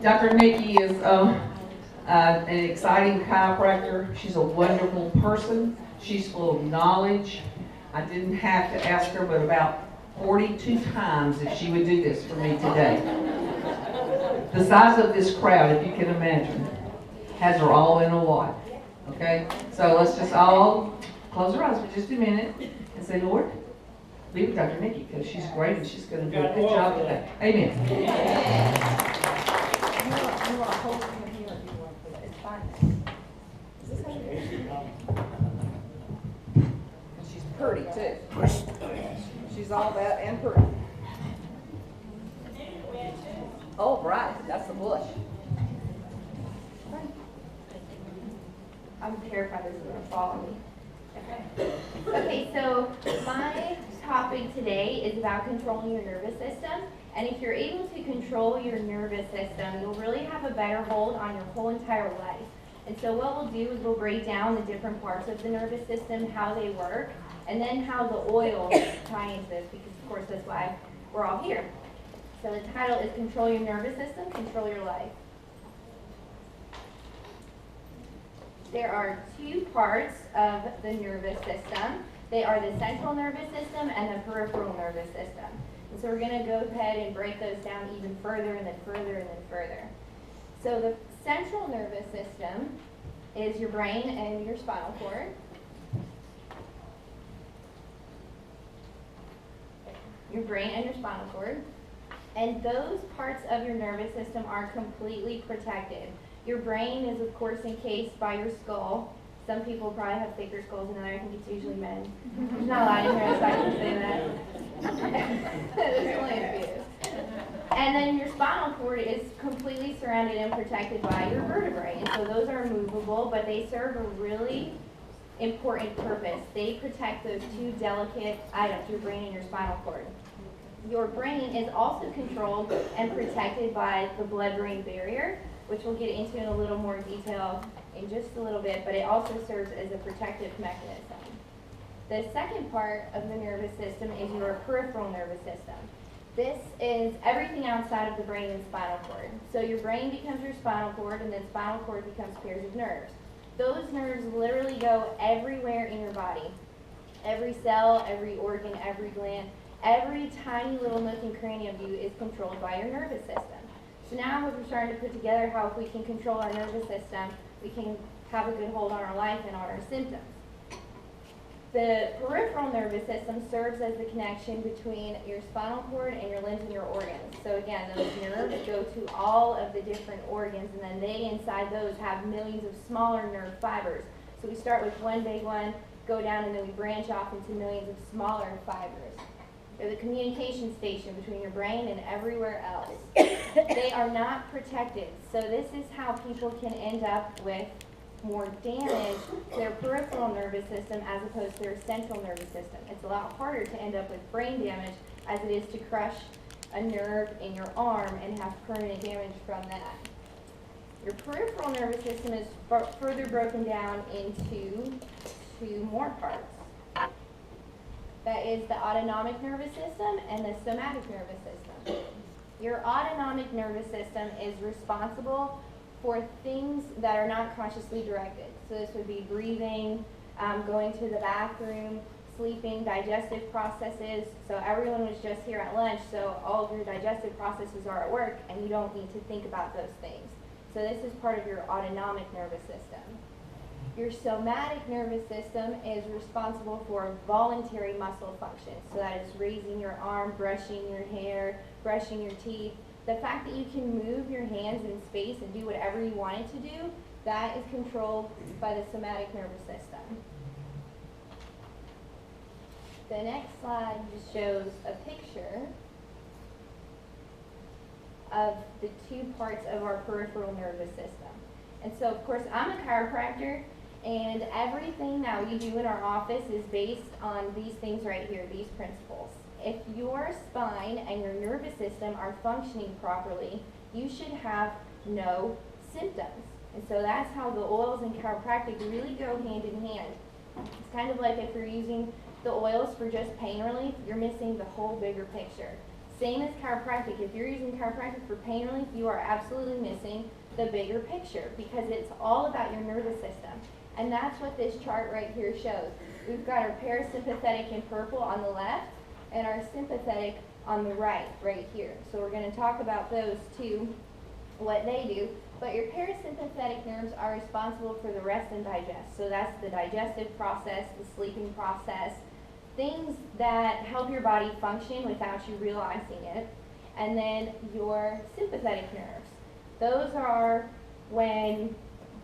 Dr. Nikki is an exciting chiropractor. She's a wonderful person. She's full of knowledge. I didn't have to ask her but about 42 times if she would do this for me today. The size of this crowd, if you can imagine, has her all in a lot. Okay? So let's just all close our eyes for just a minute and say, Lord, be with Dr. Nikki because she's great and she's going to do a good job today. Amen. You want to hold it in here or do you want to put it? It's fine. Is this how you do it? And she's pretty too. She's all that and pretty. Oh, right. That's the bush. I'm terrified this is going to fall on me. Okay, so my topic today is about controlling your nervous system. And if you're able to control your nervous system, you'll really have a better hold on your whole entire life. And so what we'll do is we'll break down the different parts of the nervous system, how they work, and then how the oils tie into this, because of course that's why we're all here. So the title is Control Your Nervous System, Control Your Life. There are two parts of the nervous system. They are the central nervous system and the peripheral nervous system. And so we're going to go ahead and break those down even further and then further and then further. So the central nervous system is your brain and your spinal cord. Your brain and your spinal cord. And those parts of your nervous system are completely protected. Your brain is, of course, encased by your skull. Some people probably have thicker skulls than others. I think it's usually men. There's not a lot in here, so I can say that. There's only a few. And then your spinal cord is completely surrounded and protected by your vertebrae. And so those are movable, but they serve a really important purpose. They protect those two delicate items, your brain and your spinal cord. Your brain is also controlled and protected by the blood-brain barrier, which we'll get into in a little more detail in just a little bit, but it also serves as a protective mechanism. The second part of the nervous system is your peripheral nervous system. This is everything outside of the brain and spinal cord. So your brain becomes your spinal cord, and then spinal cord becomes pairs of nerves. Those nerves literally go everywhere in your body. Every cell, every organ, every gland, every tiny little nook and cranny of you is controlled by your nervous system. So now we're starting to put together how if we can control our nervous system, we can have a good hold on our life and on our symptoms. The peripheral nervous system serves as the connection between your spinal cord and your limbs and your organs. So again, those nerves go to all of the different organs, and then they inside those have millions of smaller nerve fibers. So we start with one big one, go down, and then we branch off into millions of smaller fibers. They're the communication station between your brain and everywhere else. They are not protected, so this is how people can end up with more damage to their peripheral nervous system as opposed to their central nervous system. It's a lot harder to end up with brain damage as it is to crush a nerve in your arm and have permanent damage from that. Your peripheral nervous system is further broken down into two more parts. That is the autonomic nervous system and the somatic nervous system. Your autonomic nervous system is responsible for things that are not consciously directed. So this would be breathing, going to the bathroom, sleeping, digestive processes. So everyone was just here at lunch, so all of your digestive processes are at work, and you don't need to think about those things. So this is part of your autonomic nervous system. Your somatic nervous system is responsible for voluntary muscle functions. So that is raising your arm, brushing your hair, brushing your teeth. The fact that you can move your hands in space and do whatever you want it to do, that is controlled by the somatic nervous system. The next slide just shows a picture of the two parts of our peripheral nervous system. And so, of course, I'm a chiropractor, and everything that we do in our office is based on these things right here, these principles. If your spine and your nervous system are functioning properly, you should have no symptoms. And so that's how the oils in chiropractic really go hand in hand. It's kind of like if you're using the oils for just pain relief, you're missing the whole bigger picture. Same as chiropractic. If you're using chiropractic for pain relief, you are absolutely missing the bigger picture because it's all about your nervous system. And that's what this chart right here shows. We've got our parasympathetic in purple on the left and our sympathetic on the right here. So we're going to talk about those two, what they do. But your parasympathetic nerves are responsible for the rest and digest. So that's the digestive process, the sleeping process, things that help your body function without you realizing it. And then your sympathetic nerves. Those are when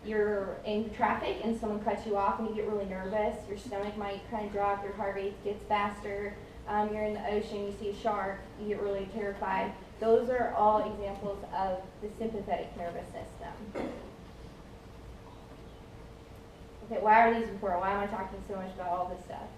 you're in traffic and someone cuts you off and you get really nervous, your stomach might kind of drop, your heart rate gets faster, you're in the ocean, you see a shark, you get really terrified. Those are all examples of the sympathetic nervous system. Okay, why are these important? Why am I talking so much about all this stuff?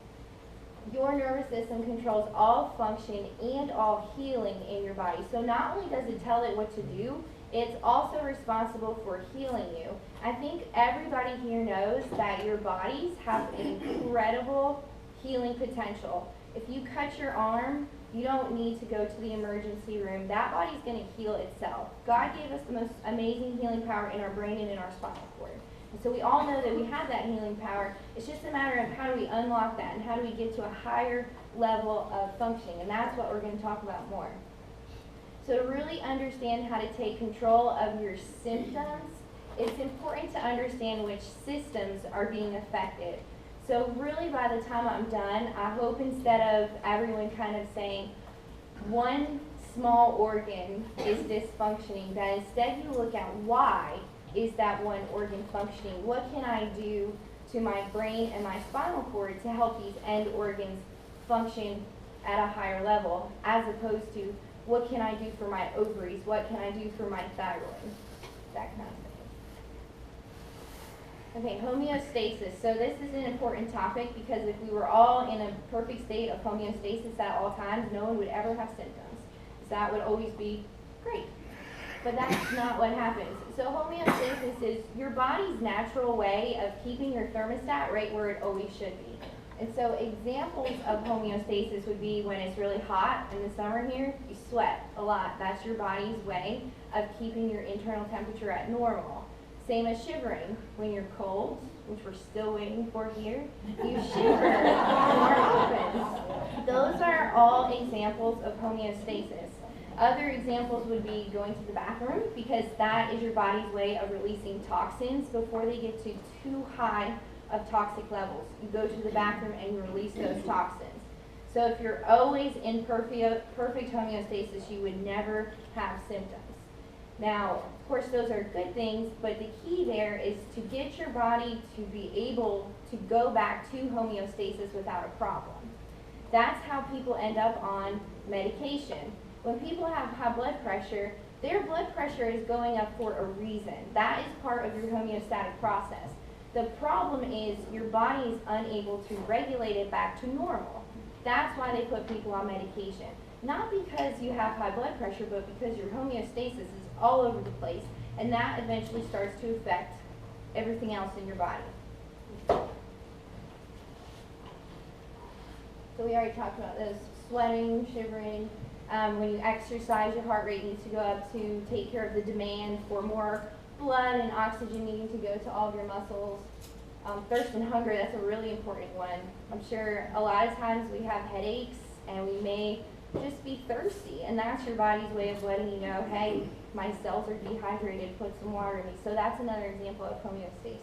Your nervous system controls all function and all healing in your body. So not only does it tell it what to do, it's also responsible for healing you. I think everybody here knows that your bodies have incredible healing potential. If you cut your arm, you don't need to go to the emergency room. That body's going to heal itself. God gave us the most amazing healing power in our brain and in our spinal cord. And so we all know that we have that healing power. It's just a matter of how do we unlock that and how do we get to a higher level of functioning. And that's what we're going to talk about more. So to really understand how to take control of your symptoms, it's important to understand which systems are being affected. So really by the time I'm done, I hope instead of everyone kind of saying one small organ is dysfunctioning, that instead you look at why is that one organ functioning? What can I do to my brain and my spinal cord to help these end organs function at a higher level, as opposed to what can I do for my ovaries? What can I do for my thyroid? That kind of thing. Okay, homeostasis. So this is an important topic because if we were all in a perfect state of homeostasis at all times, no one would ever have symptoms. So that would always be great. But that's not what happens. So homeostasis is your body's natural way of keeping your thermostat right where it always should be. And so examples of homeostasis would be when it's really hot in the summer here, you sweat a lot. That's your body's way of keeping your internal temperature at normal. Same as shivering. When you're cold, which we're still waiting for here, you shiver when your heart opens. Those are all examples of homeostasis. Other examples would be going to the bathroom because that is your body's way of releasing toxins before they get to too high of toxic levels. You go to the bathroom and you release those toxins. So if you're always in perfect homeostasis, you would never have symptoms. Now, of course, those are good things, but the key there is to get your body to be able to go back to homeostasis without a problem. That's how people end up on medication. When people have high blood pressure, their blood pressure is going up for a reason. That is part of your homeostatic process. The problem is your body is unable to regulate it back to normal. That's why they put people on medication. Not because you have high blood pressure, but because your homeostasis is all over the place, and that eventually starts to affect everything else in your body. So we already talked about this, sweating, shivering. When you exercise, your heart rate needs to go up to take care of the demand for more blood and oxygen needing to go to all of your muscles. Thirst and hunger, that's a really important one. I'm sure a lot of times we have headaches and we may just be thirsty, and that's your body's way of letting you know, hey, my cells are dehydrated, put some water in me. So that's another example of homeostasis.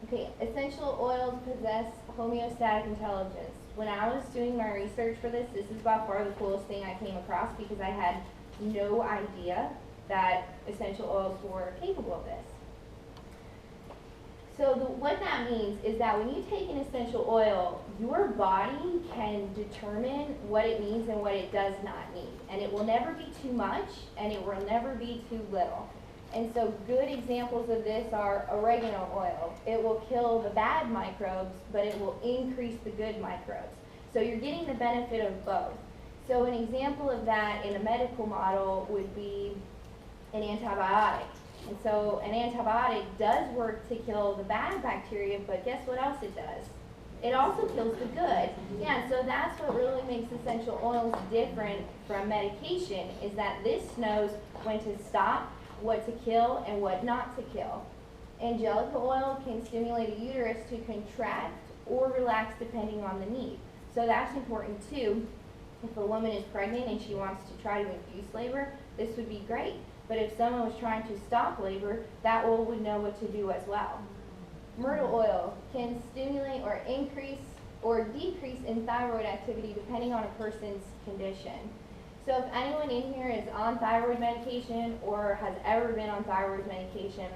Okay, essential oils possess homeostatic intelligence. When I was doing my research for this is by far the coolest thing I came across because I had no idea that essential oils were capable of this. So what that means is that when you take an essential oil, your body can determine what it needs and what it does not need. And it will never be too much, and it will never be too little. And so good examples of this are oregano oil. It will kill the bad microbes, but it will increase the good microbes. So you're getting the benefit of both. So an example of that in a medical model would be an antibiotic. And so an antibiotic does work to kill the bad bacteria, but guess what else it does? It also kills the good. Yeah, so that's what really makes essential oils different from medication, is that this knows when to stop, what to kill, and what not to kill. Angelica oil can stimulate a uterus to contract or relax depending on the need. So that's important too. If a woman is pregnant and she wants to try to induce labor, this would be great. But if someone was trying to stop labor, that oil would know what to do as well. Myrtle oil can stimulate or increase or decrease in thyroid activity depending on a person's condition. So if anyone in here is on thyroid medication or has ever been on thyroid medication,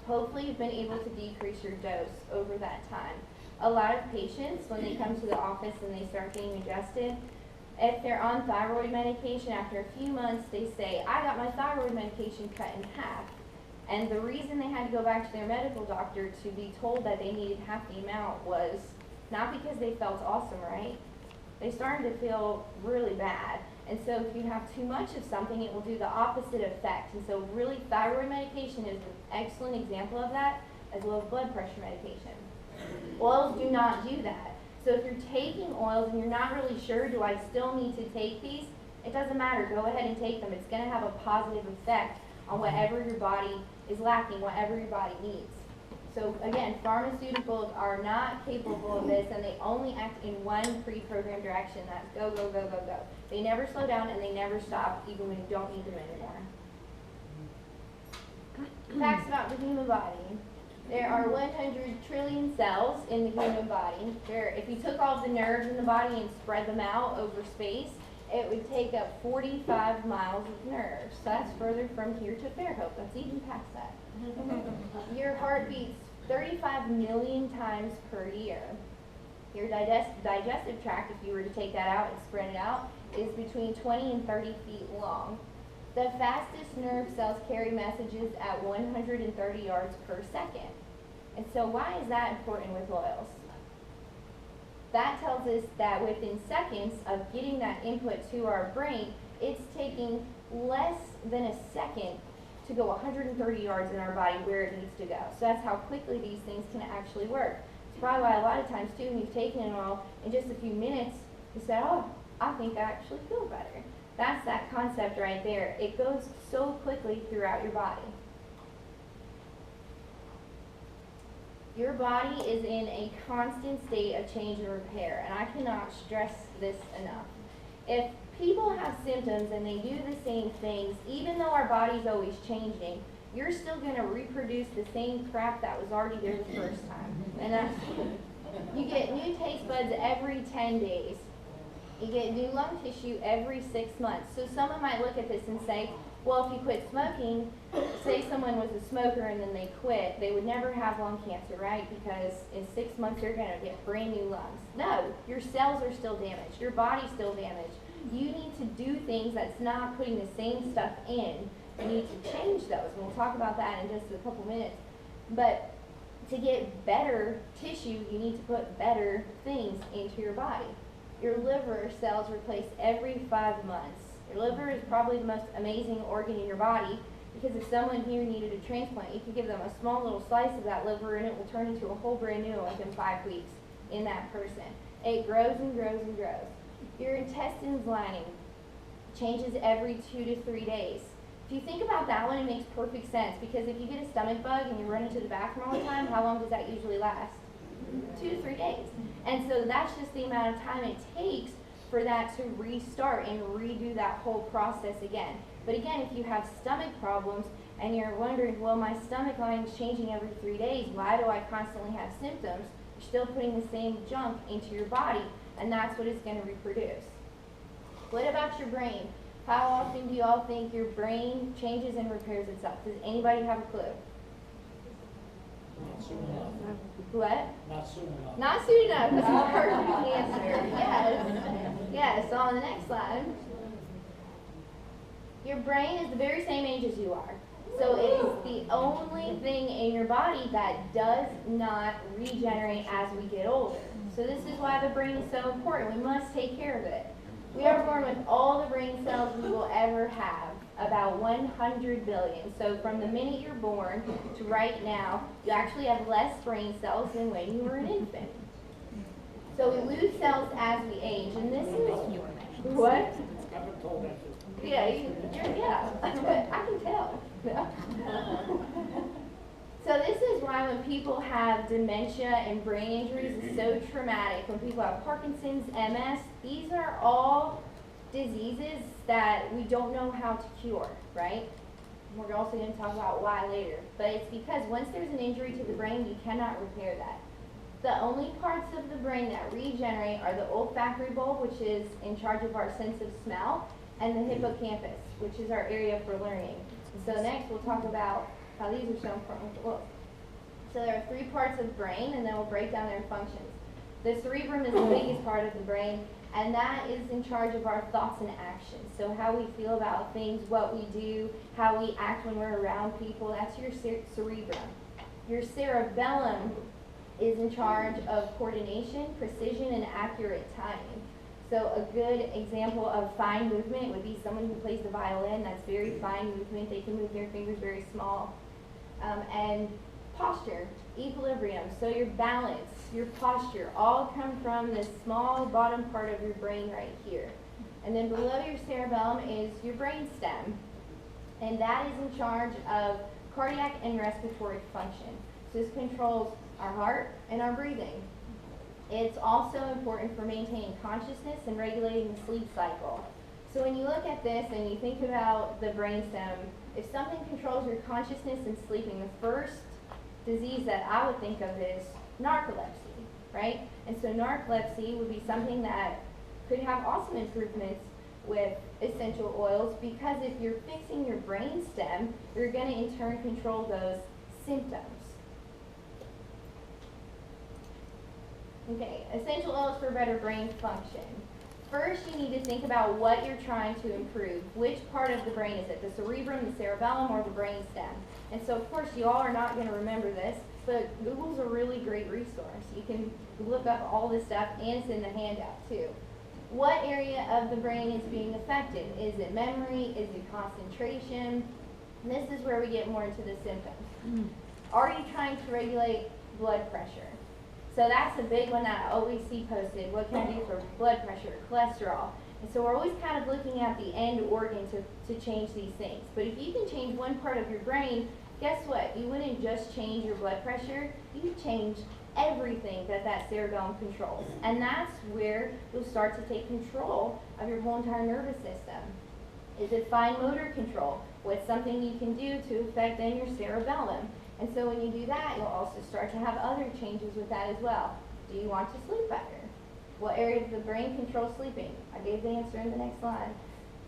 hopefully you've been able to decrease your dose over that time. A lot of patients, when they come to the office and they start getting adjusted, if they're on thyroid medication, after a few months, they say, I got my thyroid medication cut in half. And the reason they had to go back to their medical doctor to be told that they needed half the amount was not because they felt awesome, right? They started to feel really bad. And so if you have too much of something, it will do the opposite effect. And so really, thyroid medication is an excellent example of that, as well as blood pressure medication. Oils do not do that. So if you're taking oils and you're not really sure, do I still need to take these? It doesn't matter. Go ahead and take them. It's going to have a positive effect on whatever your body is lacking, whatever your body needs. So again, pharmaceuticals are not capable of this, and they only act in one pre-programmed direction. That's go, go, go, go, go. They never slow down and they never stop, even when you don't need them anymore. Facts about the human body. There are 100 trillion cells in the human body. If you took all of the nerves in the body and spread them out over space, it would take up 45 miles of nerves. So that's further from here to Fairhope. That's even past that. Your heart beats 35 million times per year. Your digestive tract, if you were to take that out and spread it out, is between 20 and 30 feet long. The fastest nerve cells carry messages at 130 yards per second. And so why is that important with oils? That tells us that within seconds of getting that input to our brain, it's taking less than a second to go 130 yards in our body where it needs to go. So that's how quickly these things can actually work. It's probably why a lot of times too, when you've taken an oil, in just a few minutes, you say, oh, I think I actually feel better. That's that concept right there. It goes so quickly throughout your body. Your body is in a constant state of change and repair, and I cannot stress this enough. If people have symptoms and they do the same things, even though our body's always changing, you're still going to reproduce the same crap that was already there the first time. And that's, you get new taste buds every 10 days. You get new lung tissue every 6 months. So someone might look at this and say, well, if you quit smoking, say someone was a smoker and then they quit, they would never have lung cancer, right? Because in 6 months they're going to get brand new lungs. No, your cells are still damaged. Your body's still damaged. You need to do things that's not putting the same stuff in. You need to change those. And we'll talk about that in just a couple minutes. But to get better tissue, you need to put better things into your body. Your liver cells replace every 5 months. Your liver is probably the most amazing organ in your body, because if someone here needed a transplant, you could give them a small little slice of that liver and it will turn into a whole brand new one within 5 weeks in that person. It grows and grows and grows. Your intestines lining changes every 2 to 3 days. If you think about that one, it makes perfect sense, because if you get a stomach bug and you run into the bathroom all the time, how long does that usually last? 2 to 3 days. And so that's just the amount of time it takes for that to restart and redo that whole process again. But again, if you have stomach problems and you're wondering, well, my stomach line is changing every 3 days, why do I constantly have symptoms? You're still putting the same junk into your body, and that's what it's going to reproduce. What about your brain? How often do you all think your brain changes and repairs itself? Does anybody have a clue? Not soon enough. What? Not soon enough. Not soon enough. That's a perfect answer. Yes. Yes. So on the next slide, your brain is the very same age as you are. So it is the only thing in your body that does not regenerate as we get older. So this is why the brain is so important. We must take care of it. We are born with all the brain cells we will ever have, about 100 billion. So from the minute you're born to right now, you actually have less brain cells than when you were an infant. So we lose cells as we age, and this is what? Yeah, yeah. I can tell. So this is why when people have dementia and brain injuries, it's so traumatic. When people have Parkinson's, MS, these are all diseases that we don't know how to cure, right? We're also going to talk about why later. But it's because once there's an injury to the brain, you cannot repair that. The only parts of the brain that regenerate are the olfactory bulb, which is in charge of our sense of smell, and the hippocampus, which is our area for learning. So next we'll talk about how these are so important with the wolf. So there are 3 parts of the brain, and then we'll break down their functions. The cerebrum is the biggest part of the brain, and that is in charge of our thoughts and actions. So how we feel about things, what we do, how we act when we're around people, that's your cerebrum. Your cerebellum is in charge of coordination, precision, and accurate timing. So a good example of fine movement would be someone who plays the violin. That's very fine movement. They can move their fingers very small. And posture, equilibrium, so your balance, your posture, all come from this small bottom part of your brain right here. And then below your cerebellum is your brain stem, and that is in charge of cardiac and respiratory function. So this controls our heart and our breathing. It's also important for maintaining consciousness and regulating the sleep cycle. So when you look at this and you think about the brainstem, if something controls your consciousness and sleeping, the first disease that I would think of is narcolepsy, right? And so narcolepsy would be something that could have awesome improvements with essential oils, because if you're fixing your brainstem, you're going to in turn control those symptoms. Okay, essential oils for better brain function. First, you need to think about what you're trying to improve. Which part of the brain is it? The cerebrum, the cerebellum, or the brainstem? And so, of course, you all are not going to remember this, but Google's a really great resource. You can look up all this stuff, and it's in the handout, too. What area of the brain is being affected? Is it memory? Is it concentration? And this is where we get more into the symptoms. Are you trying to regulate blood pressure? So that's a big one that I always see posted. What can I do for blood pressure, cholesterol? And so we're always kind of looking at the end organ to change these things. But if you can change one part of your brain, guess what? You wouldn't just change your blood pressure, you change everything that cerebellum controls. And that's where you'll start to take control of your whole entire nervous system. Is it fine motor control? What's something you can do to affect then your cerebellum? And so when you do that, you'll also start to have other changes with that as well. Do you want to sleep better? What area of the brain controls sleeping? I gave the answer in the next slide.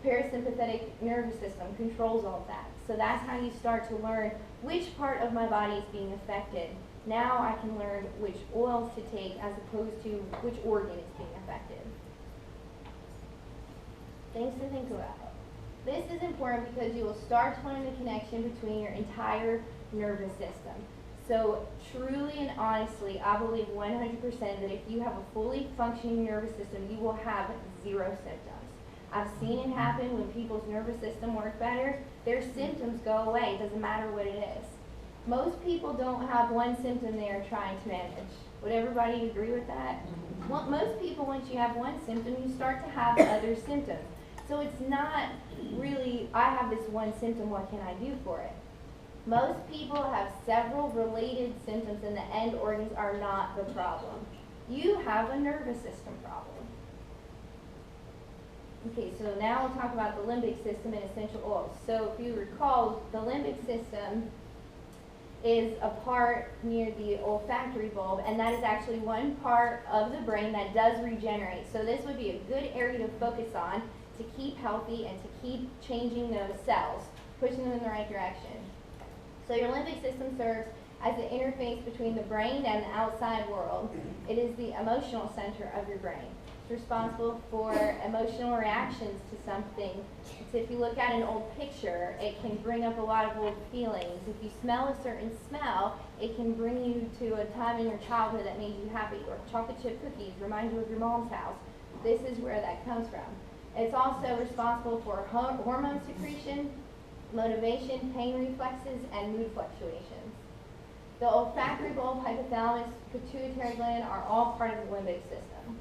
Parasympathetic nervous system controls all of that. So that's how you start to learn which part of my body is being affected. Now I can learn which oils to take as opposed to which organ is being affected. Things to think about. This is important because you will start to learn the connection between your entire nervous system. So truly and honestly, I believe 100% that if you have a fully functioning nervous system, you will have 0 symptoms. I've seen it happen when people's nervous system works better, their symptoms go away. It doesn't matter what it is. Most people don't have one symptom they are trying to manage. Would everybody agree with that? Well, most people, once you have one symptom, you start to have other symptoms. So it's not really, I have this one symptom, what can I do for it? Most people have several related symptoms, and the end organs are not the problem. You have a nervous system problem. Okay, so now we'll talk about the limbic system and essential oils. So if you recall, the limbic system is a part near the olfactory bulb, and that is actually one part of the brain that does regenerate. So this would be a good area to focus on to keep healthy and to keep changing those cells, pushing them in the right direction. So your limbic system serves as the interface between the brain and the outside world. It is the emotional center of your brain. It's responsible for emotional reactions to something. So if you look at an old picture, it can bring up a lot of old feelings. If you smell a certain smell, it can bring you to a time in your childhood that made you happy. Or chocolate chip cookies remind you of your mom's house. This is where that comes from. It's also responsible for hormone secretion, motivation, pain reflexes, and mood fluctuations. The olfactory bulb, hypothalamus, pituitary gland are all part of the limbic system.